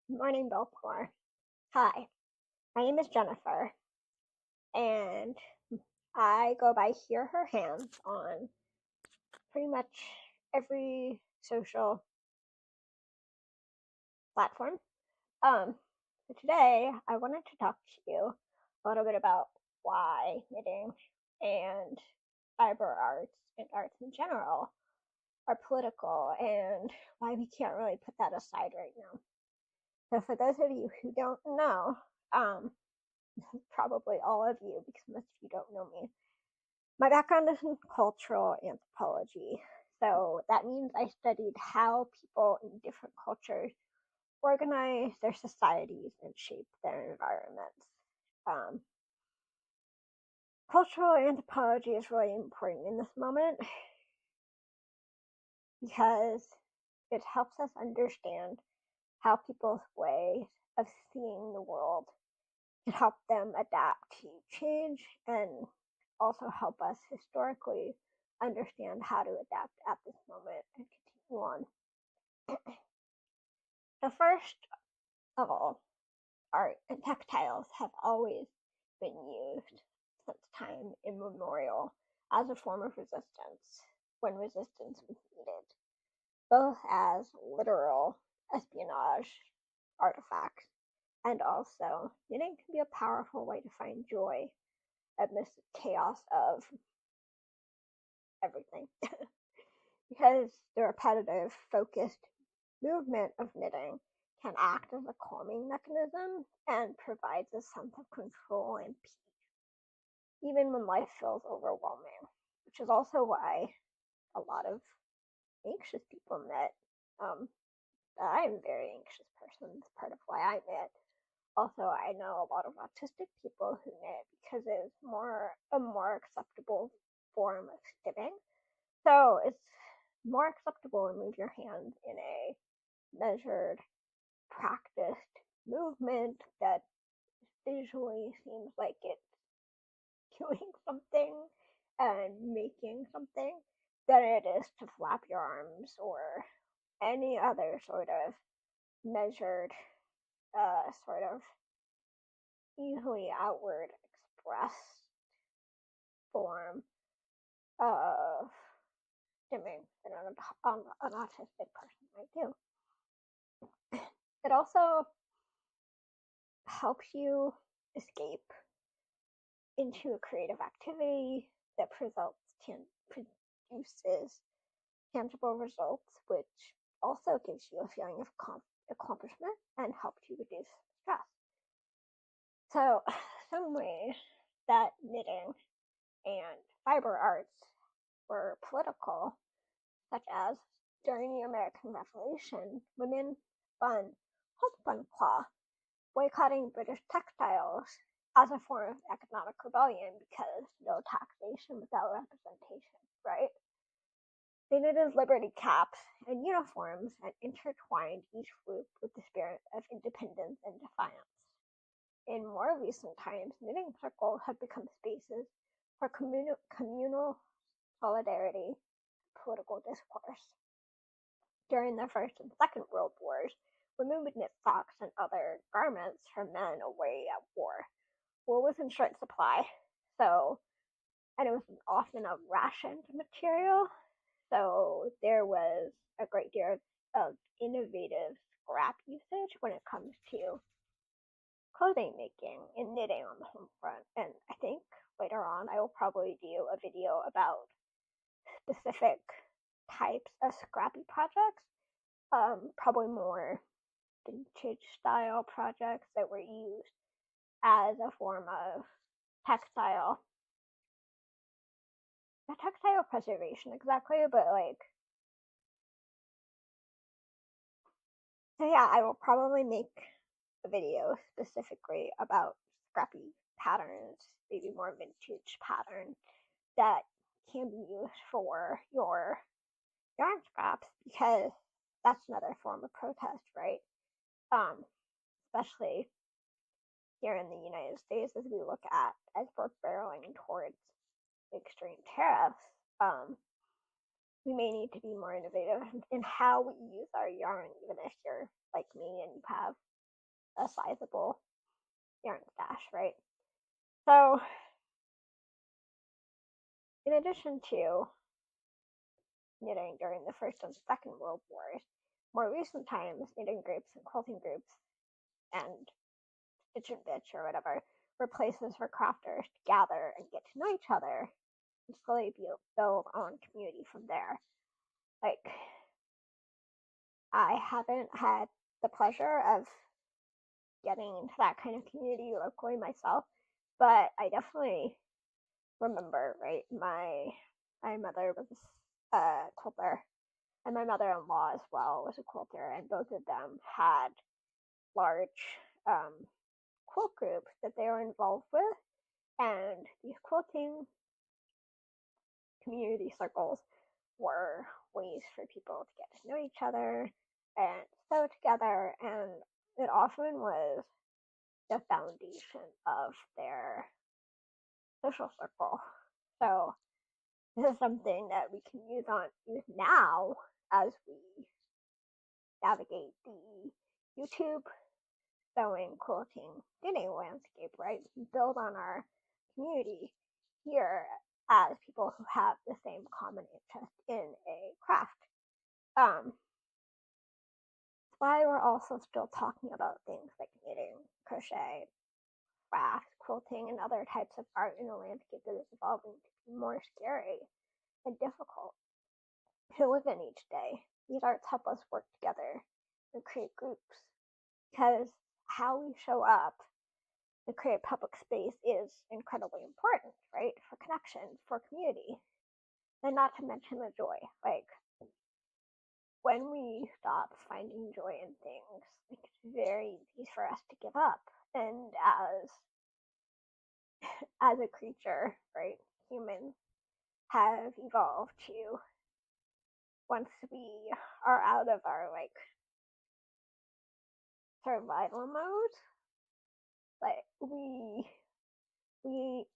Morning, Baltimore. Hi, my name is Jennifer, and I go by Hear Her Hands on pretty much every social platform. Um, so today I wanted to talk to you a little bit about why knitting and fiber arts and arts in general are political and why we can't really put that aside right now. So, for those of you who don't know, um, probably all of you, because most of you don't know me, my background is in cultural anthropology. So that means I studied how people in different cultures organize their societies and shape their environments. Um, Cultural anthropology is really important in this moment because it helps us understand how people's ways of seeing the world can help them adapt to change and also help us historically understand how to adapt at this moment and continue on. The first of all, art and textiles have always been used since time immemorial as a form of resistance when resistance was needed, both as literal espionage artifacts and also knitting can be a powerful way to find joy amidst the chaos of everything. Because the repetitive, focused movement of knitting can act as a calming mechanism and provides a sense of control and peace, even when life feels overwhelming, which is also why a lot of anxious people knit. Um, I'm a very anxious person. It's part of why I knit. Also, I know a lot of autistic people who knit because it's a more acceptable form of knitting. So it's more acceptable to move your hands in a measured, practiced movement that visually seems like it's doing something and making something than it is to flap your arms or any other sort of measured, sort of easily outward expressed form of stimming that an autistic person might do. It also helps you escape into a creative activity that produces tangible results, which also gives you a feeling of accomplishment and helps you reduce stress. So, some ways that knitting and fiber arts were political, such as during the American Revolution, women spun homespun cloth, boycotting British textiles as a form of economic rebellion because no taxation without representation, right? They knitted liberty caps and uniforms and intertwined each group with the spirit of independence and defiance. In more recent times, knitting circles have become spaces for communal solidarity and political discourse. During the First and Second World Wars, women would knit socks and other garments for men away at war. Wool was in short supply, so and it was often a rationed material, so there was a great deal of innovative scrap usage when it comes to clothing making and knitting on the home front. And I think later on I will probably do a video about specific types of scrappy projects, probably more vintage style projects that were used as a form of textile, not textile preservation exactly, but like, so yeah, I will probably make a video specifically about scrappy patterns, maybe more vintage patterns that can be used for your yarn scraps because that's another form of protest, right? Um, Especially here in the United States as we look at as we're barreling towards extreme tariffs, we may need to be more innovative in how we use our yarn, even if you're like me and you have a sizable yarn stash, right? So, in addition to knitting during the First and Second World Wars, more recent times, knitting groups and quilting groups and Stitch and Bitch or whatever were places for crafters to gather and get to know each other and slowly build on community from there. Like, I haven't had the pleasure of getting into that kind of community locally myself, but I definitely remember, right? My mother was a quilter, and my mother-in-law as well was a quilter, and both of them had large um, quilt groups that they were involved with, and these quilting community circles were ways for people to get to know each other and sew together, and it often was the foundation of their social circle. So this is something that we can use now as we navigate the YouTube sewing, quilting, knitting landscape, right? We build on our community here as people who have the same common interest in a craft. That's why we're also still talking about things like knitting, crochet, craft, quilting, and other types of art in a landscape that is evolving to be more scary and difficult to live in each day. These arts help us work together and create groups because how we show up and create public space is incredibly important, right? For connection, for community, and not to mention the joy. Like, when we stop finding joy in things, it's very easy for us to give up. And as a creature, right, humans have evolved to, once we are out of our like survival mode, like we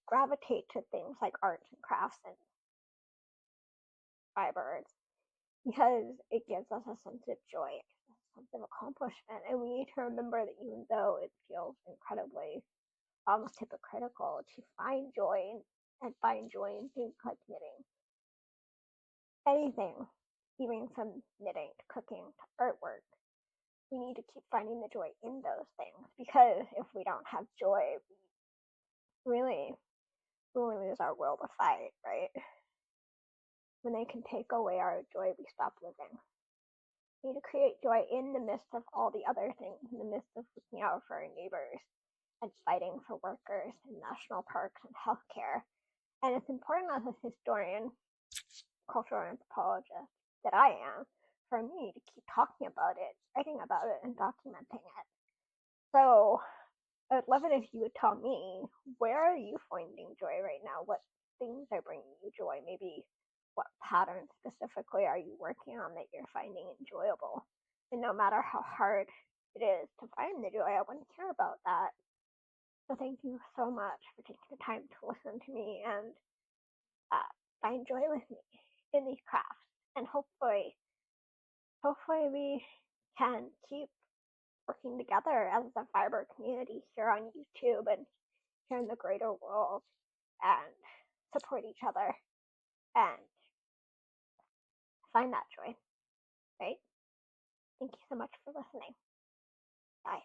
gravitate to things like arts and crafts and fibers because it gives us a sense of joy, a sense of accomplishment, and we need to remember that even though it feels incredibly almost hypocritical to find joy and find joy in things like knitting, anything, even from knitting to cooking to artwork, we need to keep finding the joy in those things because if we don't have joy, we really lose our will to fight, right? When they can take away our joy, we stop living. We need to create joy in the midst of all the other things, in the midst of looking out for our neighbors and fighting for workers in national parks and healthcare. And it's important as a historian, cultural anthropologist that I am, for me to keep talking about it, writing about it, and documenting it. So I'd love it if you would tell me, where are you finding joy right now? What things are bringing you joy? Maybe what patterns specifically are you working on that you're finding enjoyable? And no matter how hard it is to find the joy, I want to hear about that. So thank you so much for taking the time to listen to me and find joy with me in these crafts. And hopefully we can keep working together as a fiber community here on YouTube and here in the greater world and support each other and find that joy, right? Thank you so much for listening. Bye.